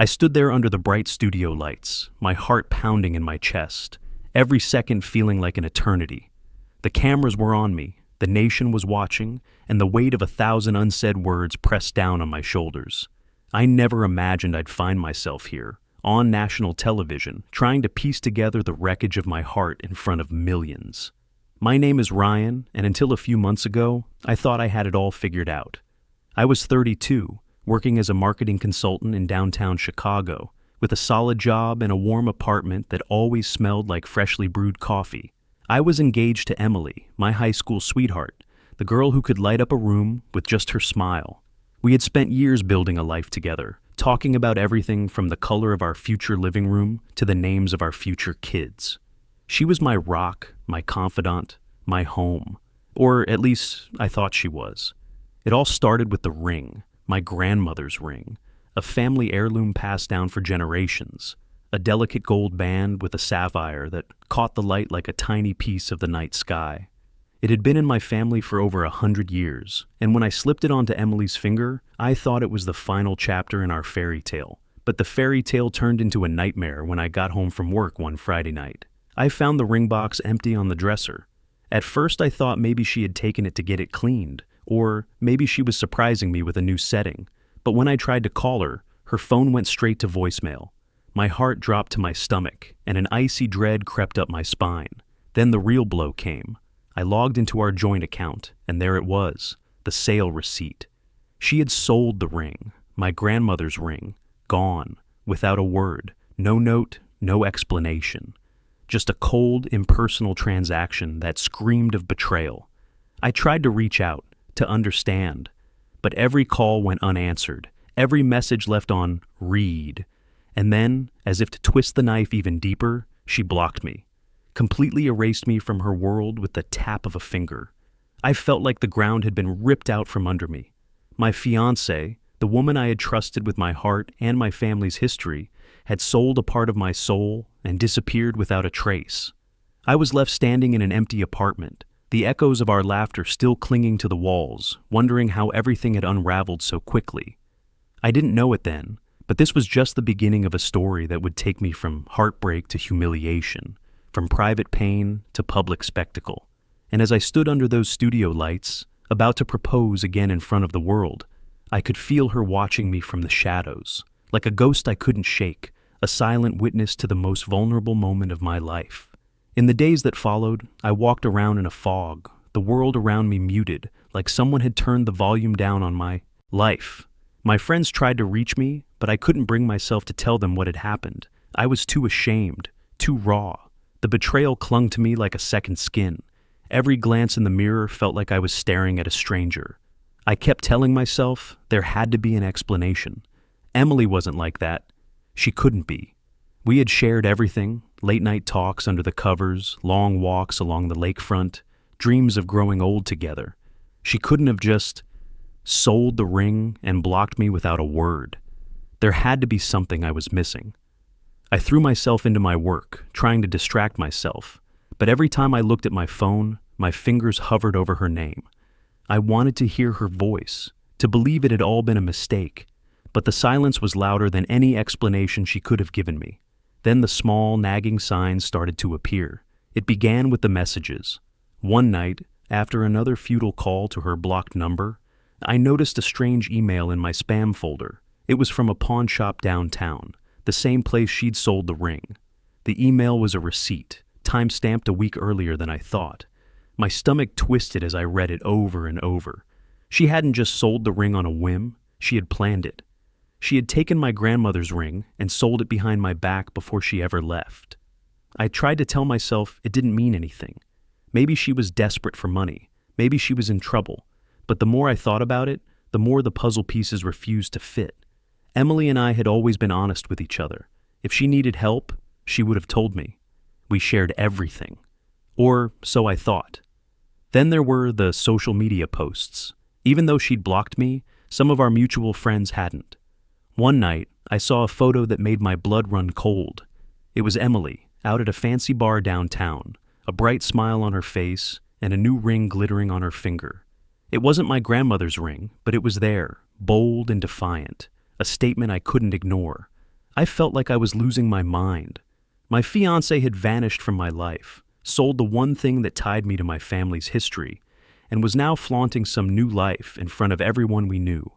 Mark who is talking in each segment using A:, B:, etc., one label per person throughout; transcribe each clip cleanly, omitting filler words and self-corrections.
A: I stood there under the bright studio lights, my heart pounding in my chest, every second feeling like an eternity. The cameras were on me, the nation was watching, and the weight of 1,000 unsaid words pressed down on my shoulders. I never imagined I'd find myself here, on national television, trying to piece together the wreckage of my heart in front of millions. My name is Ryan, and until a few months ago, I thought I had it all figured out. I was 32, working as a marketing consultant in downtown Chicago, with a solid job and a warm apartment that always smelled like freshly brewed coffee. I was engaged to Emily, my high school sweetheart, the girl who could light up a room with just her smile. We had spent years building a life together, talking about everything from the color of our future living room to the names of our future kids. She was my rock, my confidant, my home. Or at least I thought she was. It all started with the ring, my grandmother's ring, a family heirloom passed down for generations, a delicate gold band with a sapphire that caught the light like a tiny piece of the night sky. It had been in my family for over 100 years, and when I slipped it onto Emily's finger, I thought it was the final chapter in our fairy tale. But the fairy tale turned into a nightmare when I got home from work one Friday night. I found the ring box empty on the dresser. At first I thought maybe she had taken it to get it cleaned, or maybe she was surprising me with a new setting. But when I tried to call her, her phone went straight to voicemail. My heart dropped to my stomach, and an icy dread crept up my spine. Then the real blow came. I logged into our joint account, and there it was, the sale receipt. She had sold the ring, my grandmother's ring, gone, without a word, no note, no explanation. Just a cold, impersonal transaction that screamed of betrayal. I tried to reach out, to understand, but every call went unanswered, every message left on read. And then, as if to twist the knife even deeper, she blocked me. Completely erased me from her world with the tap of a finger. I felt like the ground had been ripped out from under me. My fiancée, the woman I had trusted with my heart and my family's history, had sold a part of my soul and disappeared without a trace. I was left standing in an empty apartment, the echoes of our laughter still clinging to the walls, wondering how everything had unraveled so quickly. I didn't know it then, but this was just the beginning of a story that would take me from heartbreak to humiliation, from private pain to public spectacle. And as I stood under those studio lights, about to propose again in front of the world, I could feel her watching me from the shadows, like a ghost I couldn't shake, a silent witness to the most vulnerable moment of my life. In the days that followed, I walked around in a fog, the world around me muted, like someone had turned the volume down on my life. My friends tried to reach me, but I couldn't bring myself to tell them what had happened. I was too ashamed, too raw. The betrayal clung to me like a second skin. Every glance in the mirror felt like I was staring at a stranger. I kept telling myself there had to be an explanation. Emily wasn't like that. She couldn't be. We had shared everything, late-night talks under the covers, long walks along the lakefront, dreams of growing old together. She couldn't have just sold the ring and blocked me without a word. There had to be something I was missing. I threw myself into my work, trying to distract myself, but every time I looked at my phone, my fingers hovered over her name. I wanted to hear her voice, to believe it had all been a mistake, but the silence was louder than any explanation she could have given me. Then the small, nagging signs started to appear. It began with the messages. One night, after another futile call to her blocked number, I noticed a strange email in my spam folder. It was from a pawn shop downtown, the same place she'd sold the ring. The email was a receipt, time-stamped a week earlier than I thought. My stomach twisted as I read it over and over. She hadn't just sold the ring on a whim, she had planned it. She had taken my grandmother's ring and sold it behind my back before she ever left. I tried to tell myself it didn't mean anything. Maybe she was desperate for money. Maybe she was in trouble. But the more I thought about it, the more the puzzle pieces refused to fit. Emily and I had always been honest with each other. If she needed help, she would have told me. We shared everything. Or so I thought. Then there were the social media posts. Even though she'd blocked me, some of our mutual friends hadn't. One night, I saw a photo that made my blood run cold. It was Emily, out at a fancy bar downtown, a bright smile on her face and a new ring glittering on her finger. It wasn't my grandmother's ring, but it was there, bold and defiant, a statement I couldn't ignore. I felt like I was losing my mind. My fiancé had vanished from my life, sold the one thing that tied me to my family's history, and was now flaunting some new life in front of everyone we knew.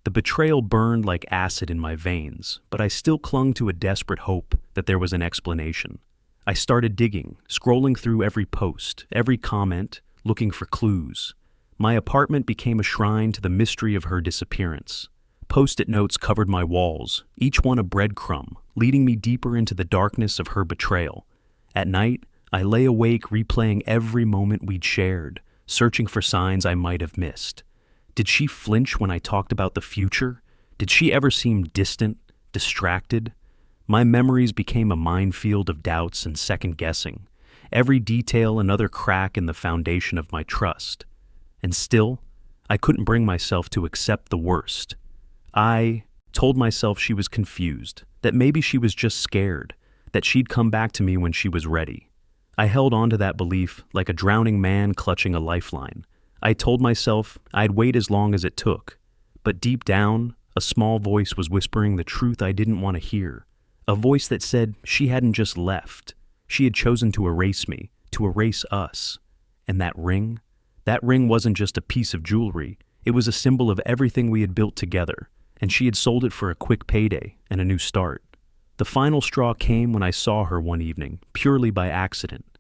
A: The betrayal burned like acid in my veins, but I still clung to a desperate hope that there was an explanation. I started digging, scrolling through every post, every comment, looking for clues. My apartment became a shrine to the mystery of her disappearance. Post-it notes covered my walls, each one a breadcrumb, leading me deeper into the darkness of her betrayal. At night, I lay awake replaying every moment we'd shared, searching for signs I might have missed. Did she flinch when I talked about the future? Did she ever seem distant, distracted? My memories became a minefield of doubts and second-guessing, every detail another crack in the foundation of my trust. And still, I couldn't bring myself to accept the worst. I told myself she was confused, that maybe she was just scared, that she'd come back to me when she was ready. I held on to that belief like a drowning man clutching a lifeline. I told myself I'd wait as long as it took, but deep down, a small voice was whispering the truth I didn't want to hear. A voice that said she hadn't just left. She had chosen to erase me, to erase us. And that ring wasn't just a piece of jewelry. It was a symbol of everything we had built together, and she had sold it for a quick payday and a new start. The final straw came when I saw her one evening, purely by accident.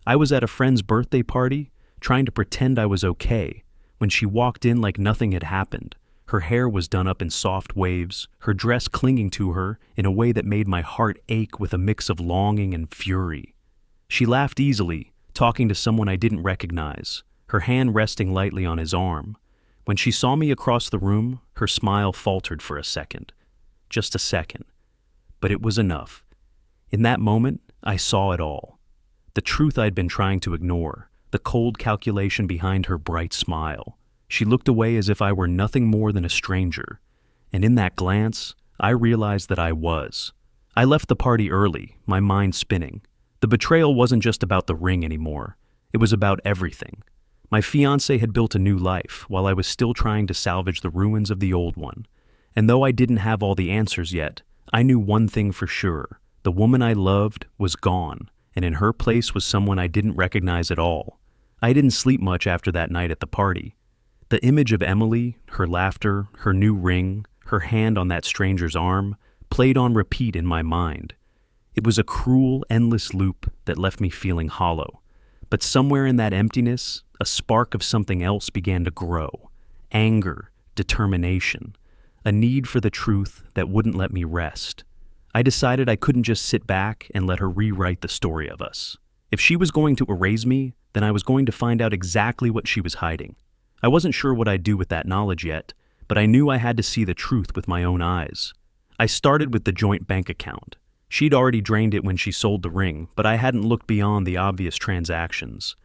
A: I was at a friend's birthday party, trying to pretend I was okay, when she walked in like nothing had happened. Her hair was done up in soft waves, her dress clinging to her in a way that made my heart ache with a mix of longing and fury. She laughed easily, talking to someone I didn't recognize, her hand resting lightly on his arm. When she saw me across the room, her smile faltered for a second. Just a second. But it was enough. In that moment, I saw it all. The truth I'd been trying to ignore, the cold calculation behind her bright smile. She looked away as if I were nothing more than a stranger, and in that glance, I realized that I was. I left the party early, my mind spinning. The betrayal wasn't just about the ring anymore. It was about everything. My fiancé had built a new life while I was still trying to salvage the ruins of the old one. And though I didn't have all the answers yet, I knew one thing for sure. The woman I loved was gone, and in her place was someone I didn't recognize at all. I didn't sleep much after that night at the party. The image of Emily, her laughter, her new ring, her hand on that stranger's arm, played on repeat in my mind. It was a cruel, endless loop that left me feeling hollow. But somewhere in that emptiness, a spark of something else began to grow. Anger, determination, a need for the truth that wouldn't let me rest. I decided I couldn't just sit back and let her rewrite the story of us. If she was going to erase me, then I was going to find out exactly what she was hiding. I wasn't sure what I'd do with that knowledge yet, but I knew I had to see the truth with my own eyes. I started with the joint bank account. She'd already drained it when she sold the ring, but I hadn't looked beyond the obvious transactions.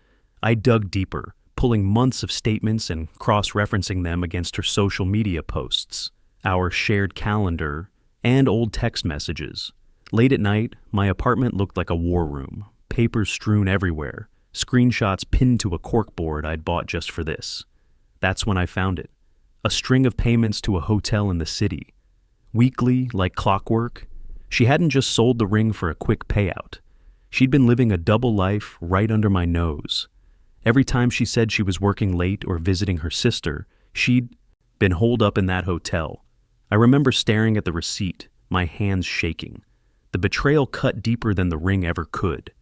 A: I dug deeper, pulling months of statements and cross-referencing them against her social media posts, our shared calendar, and old text messages. Late at night, my apartment looked like a war room, papers strewn everywhere, screenshots pinned to a corkboard I'd bought just for this. That's when I found it. A string of payments to a hotel in the city. Weekly, like clockwork. She hadn't just sold the ring for a quick payout. She'd been living a double life right under my nose. Every time she said she was working late or visiting her sister, she'd been holed up in that hotel. I remember staring at the receipt, my hands shaking. The betrayal cut deeper than the ring ever could.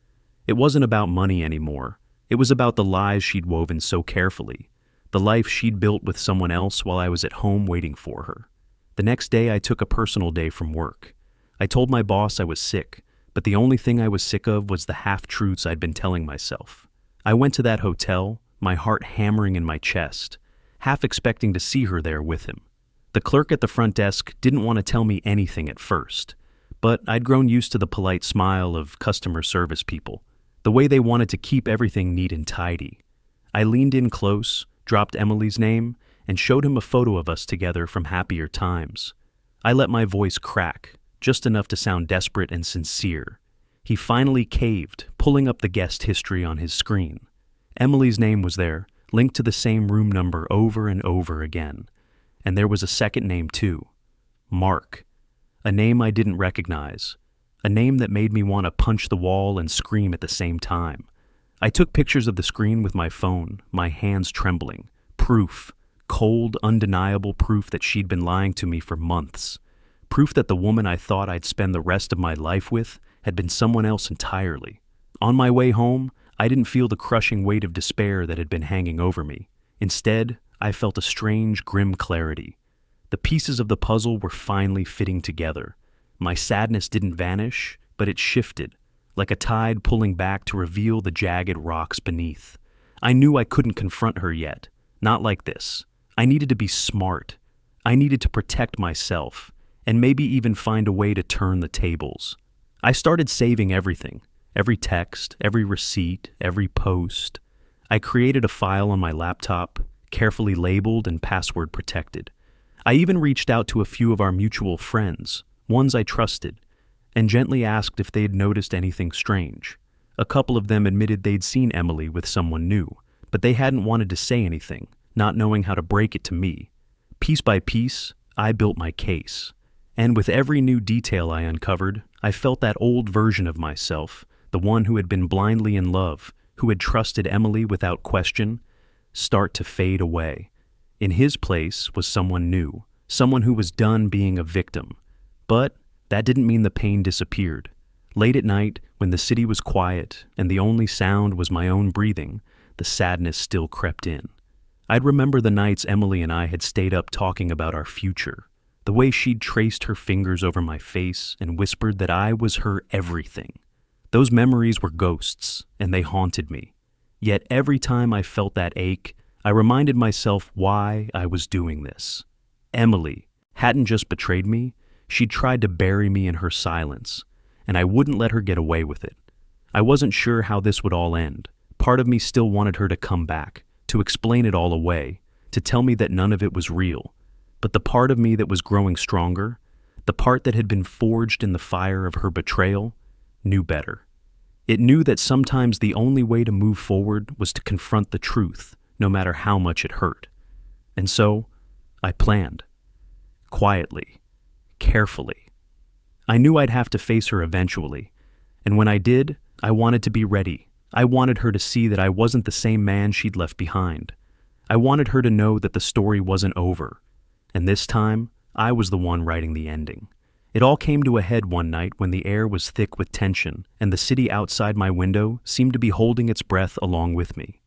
A: It wasn't about money anymore. It was about the lies she'd woven so carefully. The life she'd built with someone else while I was at home waiting for her. The next day I took a personal day from work. I told my boss I was sick, but the only thing I was sick of was the half-truths I'd been telling myself. I went to that hotel, my heart hammering in my chest, half expecting to see her there with him. The clerk at the front desk didn't want to tell me anything at first, but I'd grown used to the polite smile of customer service people, the way they wanted to keep everything neat and tidy. I leaned in close, dropped Emily's name, and showed him a photo of us together from happier times. I let my voice crack, just enough to sound desperate and sincere. He finally caved, pulling up the guest history on his screen. Emily's name was there, linked to the same room number over and over again. And there was a second name too. Mark. a name I didn't recognize, a name that made me want to punch the wall and scream at the same time. I took pictures of the screen with my phone, my hands trembling. Proof, cold, undeniable proof that she'd been lying to me for months. Proof that the woman I thought I'd spend the rest of my life with had been someone else entirely. On my way home, I didn't feel the crushing weight of despair that had been hanging over me. Instead, I felt a strange, grim clarity. The pieces of the puzzle were finally fitting together. My sadness didn't vanish, but it shifted, like a tide pulling back to reveal the jagged rocks beneath. I knew I couldn't confront her yet. Not like this. I needed to be smart. I needed to protect myself, and maybe even find a way to turn the tables. I started saving everything. Every text, every receipt, every post. I created a file on my laptop, carefully labeled and password protected. I even reached out to a few of our mutual friends, ones I trusted, and gently asked if they'd noticed anything strange. A couple of them admitted they'd seen Emily with someone new, but they hadn't wanted to say anything, not knowing how to break it to me. Piece by piece, I built my case. And with every new detail I uncovered, I felt that old version of myself, the one who had been blindly in love, who had trusted Emily without question, start to fade away. In his place was someone new, someone who was done being a victim. But that didn't mean the pain disappeared. Late at night, when the city was quiet and the only sound was my own breathing, the sadness still crept in. I'd remember the nights Emily and I had stayed up talking about our future, the way she'd traced her fingers over my face and whispered that I was her everything. Those memories were ghosts, and they haunted me. Yet every time I felt that ache, I reminded myself why I was doing this. Emily hadn't just betrayed me, she'd tried to bury me in her silence, and I wouldn't let her get away with it. I wasn't sure how this would all end. Part of me still wanted her to come back, to explain it all away, to tell me that none of it was real. But the part of me that was growing stronger, the part that had been forged in the fire of her betrayal, knew better. It knew that sometimes the only way to move forward was to confront the truth, no matter how much it hurt. And so, I planned. Quietly. Carefully. I knew I'd have to face her eventually, and when I did, I wanted to be ready. I wanted her to see that I wasn't the same man she'd left behind. I wanted her to know that the story wasn't over, and this time, I was the one writing the ending. It all came to a head one night when the air was thick with tension, and the city outside my window seemed to be holding its breath along with me.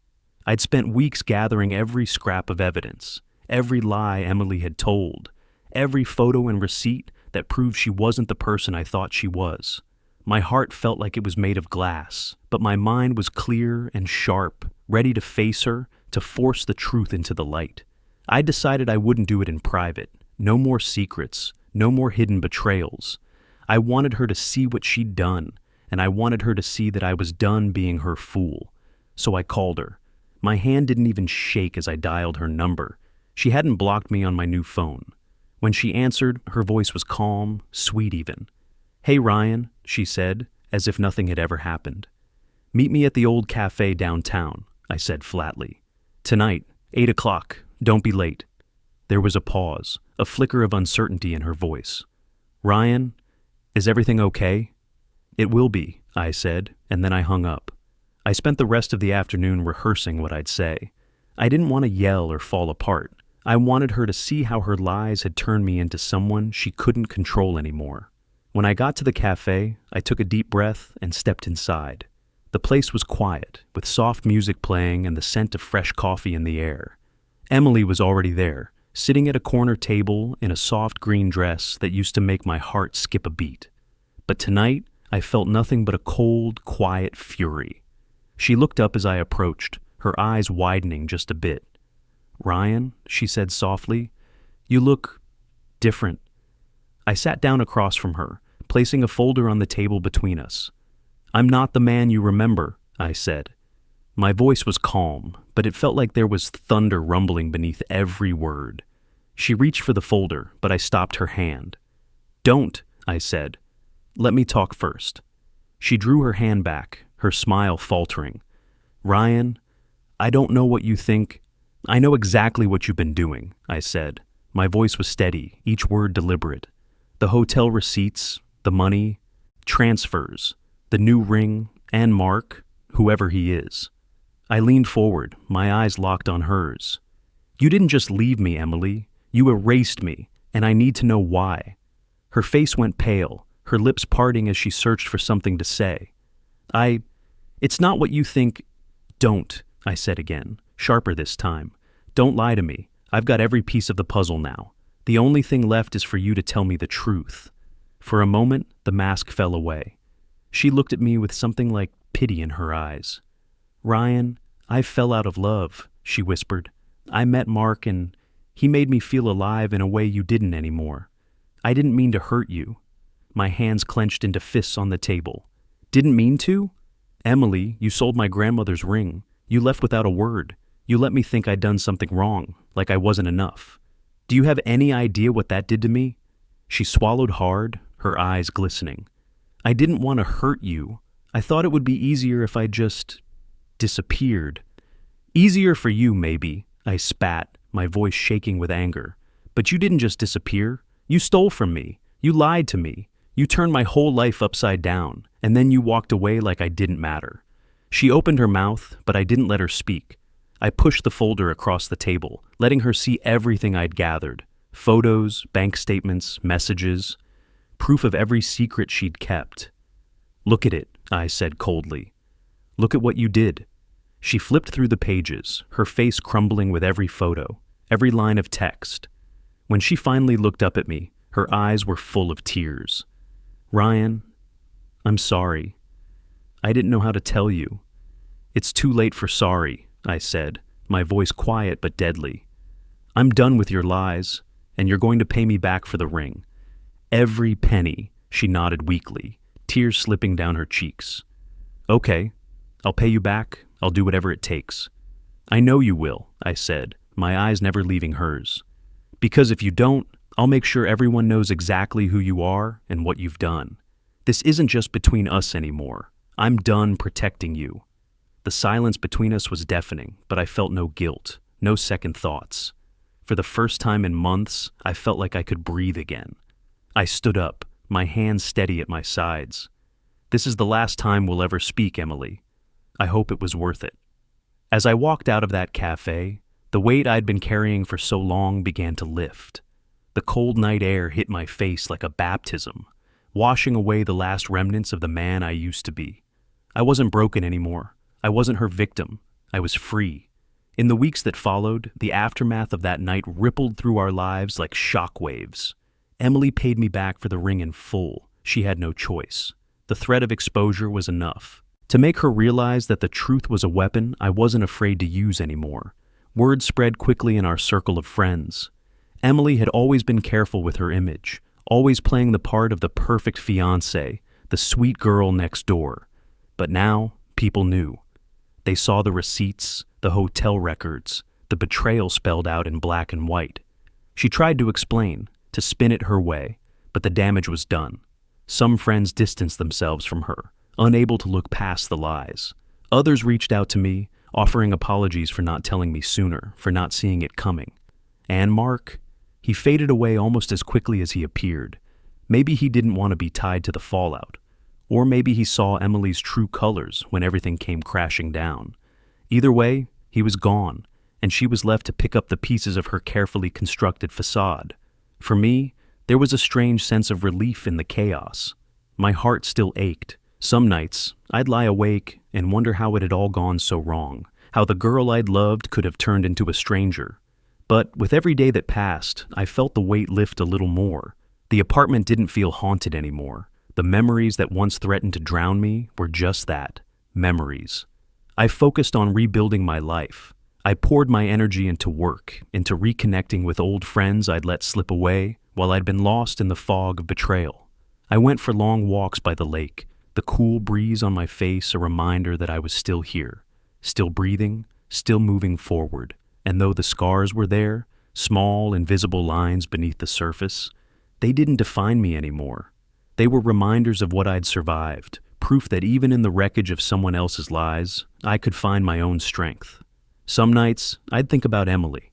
A: I'd spent weeks gathering every scrap of evidence, every lie Emily had told, every photo and receipt that proved she wasn't the person I thought she was. My heart felt like it was made of glass, but my mind was clear and sharp, ready to face her, to force the truth into the light. I decided I wouldn't do it in private. No more secrets, no more hidden betrayals. I wanted her to see what she'd done, and I wanted her to see that I was done being her fool. So I called her. My hand didn't even shake as I dialed her number. She hadn't blocked me on my new phone. When she answered, her voice was calm, sweet even. "Hey Ryan," she said, as if nothing had ever happened. "Meet me at the old cafe downtown," I said flatly. "Tonight, 8 o'clock. Don't be late." There was a pause, a flicker of uncertainty in her voice. "Ryan, is everything okay?" "It will be," I said, and then I hung up. I spent the rest of the afternoon rehearsing what I'd say. I didn't want to yell or fall apart. I wanted her to see how her lies had turned me into someone she couldn't control anymore. When I got to the cafe, I took a deep breath and stepped inside. The place was quiet, with soft music playing and the scent of fresh coffee in the air. Emily was already there, sitting at a corner table in a soft green dress that used to make my heart skip a beat. But tonight, I felt nothing but a cold, quiet fury. She looked up as I approached, her eyes widening just a bit. "Ryan," she said softly, "you look different." I sat down across from her, placing a folder on the table between us. "I'm not the man you remember," I said. My voice was calm, but it felt like there was thunder rumbling beneath every word. She reached for the folder, but I stopped her hand. "Don't," I said. "Let me talk first." She drew her hand back, her smile faltering. "Ryan, I don't know what you think. I know exactly what you've been doing," I said. My voice was steady, each word deliberate. The hotel receipts, the money, transfers, the new ring, and Mark, whoever he is. I leaned forward, my eyes locked on hers. You didn't just leave me, Emily. You erased me, and I need to know why. Her face went pale, her lips parting as she searched for something to say. It's not what you think. Don't, I said again, sharper this time. Don't lie to me. I've got every piece of the puzzle now. The only thing left is for you to tell me the truth. For a moment, the mask fell away. She looked at me with something like pity in her eyes. Ryan, I fell out of love, she whispered. I met Mark and he made me feel alive in a way you didn't anymore. I didn't mean to hurt you. My hands clenched into fists on the table. Didn't mean to? Emily, you sold my grandmother's ring. You left without a word. You let me think I'd done something wrong, like I wasn't enough. Do you have any idea what that did to me? She swallowed hard, her eyes glistening. I didn't want to hurt you. I thought it would be easier if I just disappeared. Easier for you, maybe, I spat, my voice shaking with anger. But you didn't just disappear. You stole from me. You lied to me. You turned my whole life upside down, and then you walked away like I didn't matter. She opened her mouth, but I didn't let her speak. I pushed the folder across the table, letting her see everything I'd gathered. Photos, bank statements, messages, proof of every secret she'd kept. Look at it, I said coldly. Look at what you did. She flipped through the pages, her face crumbling with every photo, every line of text. When she finally looked up at me, her eyes were full of tears. Ryan, I'm sorry. I didn't know how to tell you. It's too late for sorry, I said, my voice quiet but deadly. I'm done with your lies, and you're going to pay me back for the ring. Every penny, she nodded weakly, tears slipping down her cheeks. Okay, I'll pay you back. I'll do whatever it takes. I know you will, I said, my eyes never leaving hers. Because if you don't, I'll make sure everyone knows exactly who you are and what you've done. This isn't just between us anymore. I'm done protecting you. The silence between us was deafening, but I felt no guilt, no second thoughts. For the first time in months, I felt like I could breathe again. I stood up, my hands steady at my sides. This is the last time we'll ever speak, Emily. I hope it was worth it. As I walked out of that cafe, the weight I'd been carrying for so long began to lift. The cold night air hit my face like a baptism, washing away the last remnants of the man I used to be. I wasn't broken anymore. I wasn't her victim. I was free. In the weeks that followed, the aftermath of that night rippled through our lives like shockwaves. Emily paid me back for the ring in full. She had no choice. The threat of exposure was enough. To make her realize that the truth was a weapon I wasn't afraid to use anymore. Word spread quickly in our circle of friends. Emily had always been careful with her image, always playing the part of the perfect fiancée, the sweet girl next door. But now, people knew. They saw the receipts, the hotel records, the betrayal spelled out in black and white. She tried to explain, to spin it her way, but the damage was done. Some friends distanced themselves from her, unable to look past the lies. Others reached out to me, offering apologies for not telling me sooner, for not seeing it coming. And Mark? He faded away almost as quickly as he appeared. Maybe he didn't want to be tied to the fallout. Or maybe he saw Emily's true colors when everything came crashing down. Either way, he was gone, and she was left to pick up the pieces of her carefully constructed facade. For me, there was a strange sense of relief in the chaos. My heart still ached. Some nights, I'd lie awake and wonder how it had all gone so wrong, how the girl I'd loved could have turned into a stranger. But with every day that passed, I felt the weight lift a little more. The apartment didn't feel haunted anymore. The memories that once threatened to drown me were just that, memories. I focused on rebuilding my life. I poured my energy into work, into reconnecting with old friends I'd let slip away while I'd been lost in the fog of betrayal. I went for long walks by the lake, the cool breeze on my face a reminder that I was still here, still breathing, still moving forward. And though the scars were there, small, invisible lines beneath the surface, they didn't define me anymore. They were reminders of what I'd survived, proof that even in the wreckage of someone else's lies, I could find my own strength. Some nights, I'd think about Emily,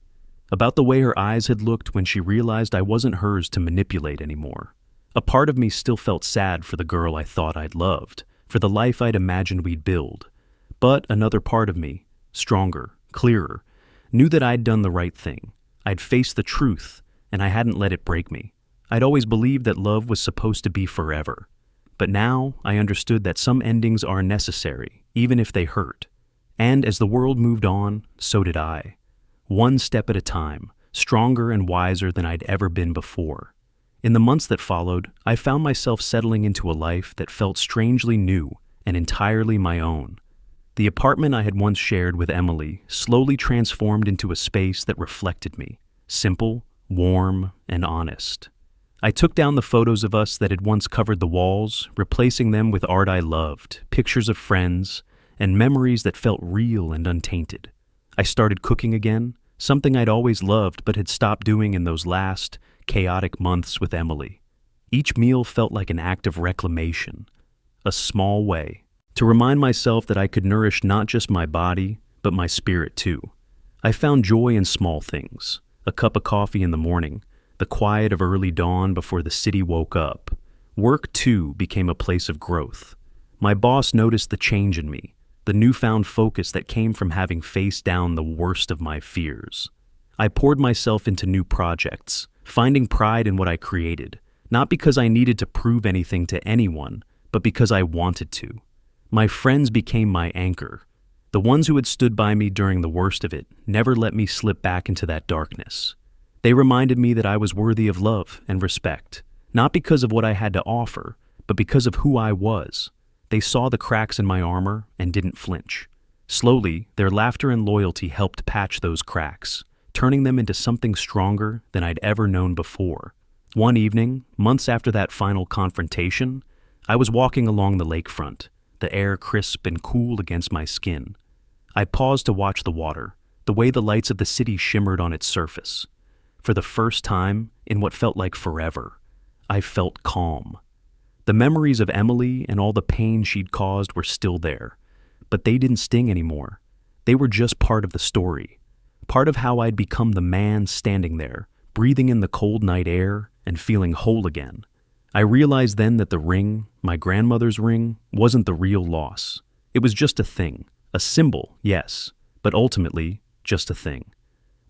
A: about the way her eyes had looked when she realized I wasn't hers to manipulate anymore. A part of me still felt sad for the girl I thought I'd loved, for the life I'd imagined we'd build. But another part of me, stronger, clearer, knew that I'd done the right thing. I'd faced the truth, and I hadn't let it break me. I'd always believed that love was supposed to be forever. But now I understood that some endings are necessary, even if they hurt. And as the world moved on, so did I. One step at a time, stronger and wiser than I'd ever been before. In the months that followed, I found myself settling into a life that felt strangely new and entirely my own. The apartment I had once shared with Emily slowly transformed into a space that reflected me, simple, warm, and honest. I took down the photos of us that had once covered the walls, replacing them with art I loved, pictures of friends, and memories that felt real and untainted. I started cooking again, something I'd always loved but had stopped doing in those last, chaotic months with Emily. Each meal felt like an act of reclamation, a small way, to remind myself that I could nourish not just my body, but my spirit too. I found joy in small things, a cup of coffee in the morning, the quiet of early dawn before the city woke up. Work, too, became a place of growth. My boss noticed the change in me, the newfound focus that came from having faced down the worst of my fears. I poured myself into new projects, finding pride in what I created, not because I needed to prove anything to anyone, but because I wanted to. My friends became my anchor. The ones who had stood by me during the worst of it never let me slip back into that darkness. They reminded me that I was worthy of love and respect, not because of what I had to offer, but because of who I was. They saw the cracks in my armor and didn't flinch. Slowly, their laughter and loyalty helped patch those cracks, turning them into something stronger than I'd ever known before. One evening, months after that final confrontation, I was walking along the lakefront, the air crisp and cool against my skin. I paused to watch the water, the way the lights of the city shimmered on its surface. For the first time, in what felt like forever, I felt calm. The memories of Emily and all the pain she'd caused were still there, but they didn't sting anymore. They were just part of the story, part of how I'd become the man standing there, breathing in the cold night air and feeling whole again. I realized then that the ring, my grandmother's ring, wasn't the real loss. It was just a thing, a symbol, yes, but ultimately just a thing.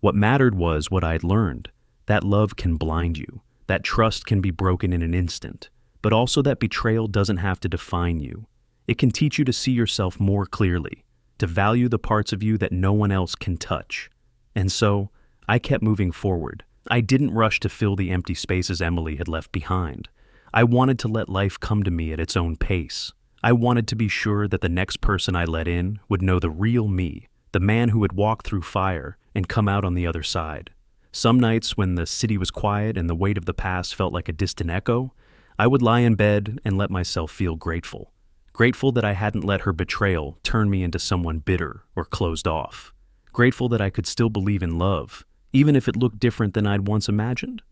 A: What mattered was what I'd learned, that love can blind you, that trust can be broken in an instant, but also that betrayal doesn't have to define you. It can teach you to see yourself more clearly, to value the parts of you that no one else can touch. And so, I kept moving forward. I didn't rush to fill the empty spaces Emily had left behind. I wanted to let life come to me at its own pace. I wanted to be sure that the next person I let in would know the real me, the man who had walked through fire and come out on the other side. Some nights when the city was quiet and the weight of the past felt like a distant echo, I would lie in bed and let myself feel grateful. Grateful that I hadn't let her betrayal turn me into someone bitter or closed off. Grateful that I could still believe in love, even if it looked different than I'd once imagined.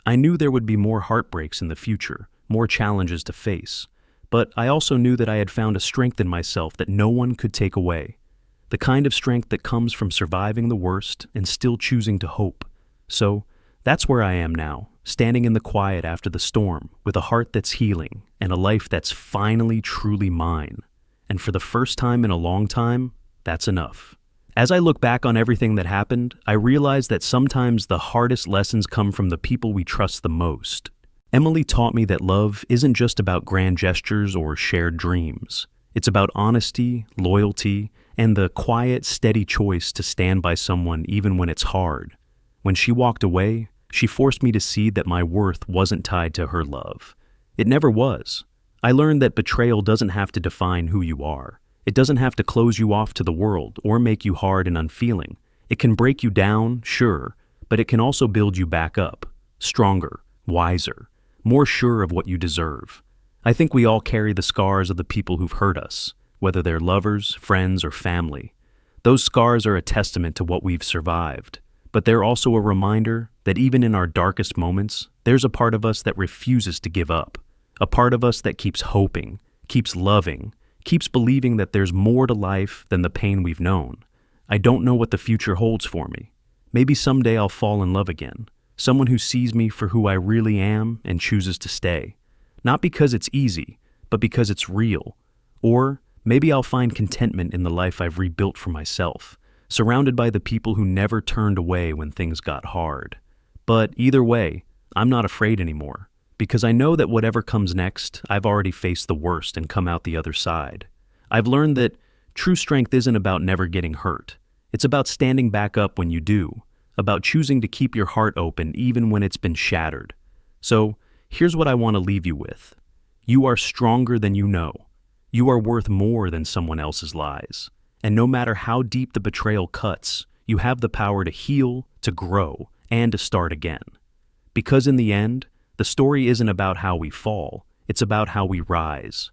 A: I knew there would be more heartbreaks in the future, more challenges to face, but I also knew that I had found a strength in myself that no one could take away. The kind of strength that comes from surviving the worst and still choosing to hope. So, that's where I am now, standing in the quiet after the storm, with a heart that's healing and a life that's finally truly mine. And for the first time in a long time, that's enough. As I look back on everything that happened, I realize that sometimes the hardest lessons come from the people we trust the most. Emily taught me that love isn't just about grand gestures or shared dreams. It's about honesty, loyalty, and the quiet, steady choice to stand by someone even when it's hard. When she walked away, she forced me to see that my worth wasn't tied to her love. It never was. I learned that betrayal doesn't have to define who you are. It doesn't have to close you off to the world or make you hard and unfeeling. It can break you down, sure, but it can also build you back up, stronger, wiser, more sure of what you deserve. I think we all carry the scars of the people who've hurt us, whether they're lovers, friends, or family. Those scars are a testament to what we've survived, but they're also a reminder that even in our darkest moments, there's a part of us that refuses to give up, a part of us that keeps hoping, keeps loving, keeps believing that there's more to life than the pain we've known. I don't know what the future holds for me. Maybe someday I'll fall in love again, someone who sees me for who I really am and chooses to stay. Not because it's easy, but because it's real. Or maybe I'll find contentment in the life I've rebuilt for myself, surrounded by the people who never turned away when things got hard. But either way, I'm not afraid anymore, because I know that whatever comes next, I've already faced the worst and come out the other side. I've learned that true strength isn't about never getting hurt. It's about standing back up when you do, about choosing to keep your heart open even when it's been shattered. So, here's what I want to leave you with. You are stronger than you know. You are worth more than someone else's lies. And no matter how deep the betrayal cuts, you have the power to heal, to grow, and to start again. Because in the end, the story isn't about how we fall, it's about how we rise.